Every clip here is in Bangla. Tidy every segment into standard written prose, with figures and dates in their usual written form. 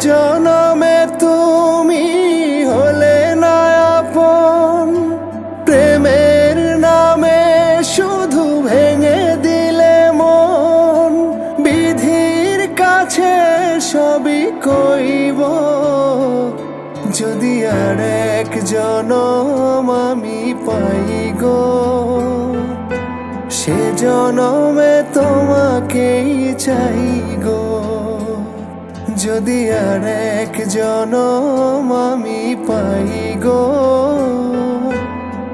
জনমে তুমি হলে না আপন, প্রেমের নামে শুধু ভেঙে দিলে মন। বিধির কাছে সবই কইব, যদি আর এক জনম আমি পাই গো, সে জনমে তোমাকেই চাই গো। যদি আর এক জনম আমি পাই গো,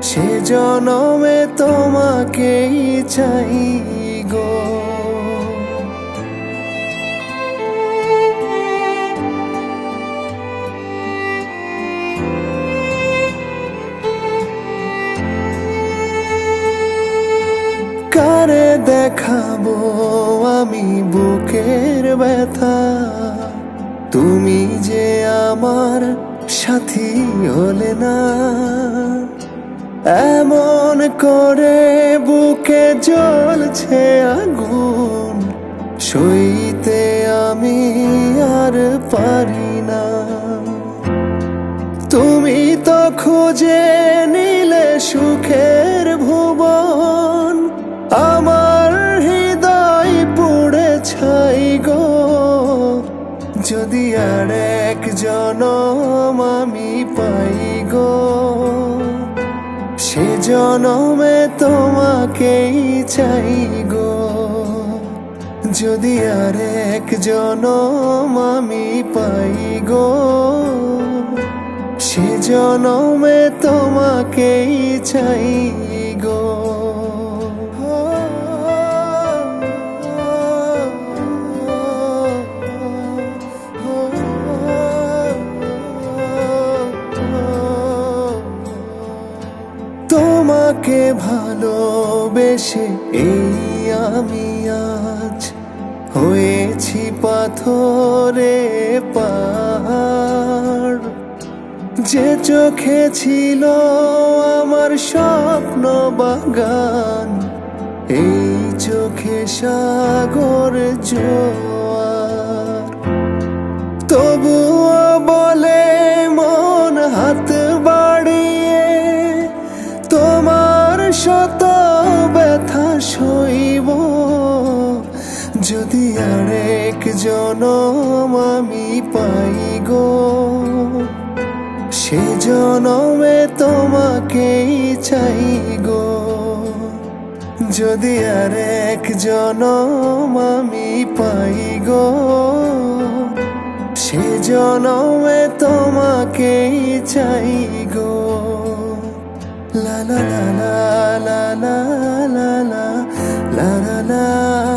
সে জনমে তোমাকেই চাই গো। কারে দেখাবো আমি বুকের ব্যথা, তুমি যে আমার সাথী হলে না। এমন করে বুকে জ্বলছে আগুন, সইতে আমি আর পারি না। তুমি তো খুঁজে নিলে সুখের ভুবন, আমার হৃদয় পুড়ে ছাই গো। যদি আর এক জনম আমি পাই গো, সে জনমে তোমাকেই চাই গো। যদি আর এক জনম আমি পাই গো, সে জনমে তোমাকেই চাই গো। তোমাকে ভালোবেসে এই আমি আজ হয়েছি পাথরে পাহাড়। যে চোখে ছিল আমার স্বপ্ন বাগান, এই চোখে সাগর জোয়ার। তবুও বলে মন হাত বাড়িয়ে, তোমার শত ব্যথা সইব। যদি আর এক জনম আমি পাই গো, সে জনমে তোমাকেই চাই গো। যদি আর এক জনম আমি পাই গো, সে জনমে তোমাকেই চাই গো। লা লা লা লা লা লা লা লা লা লা।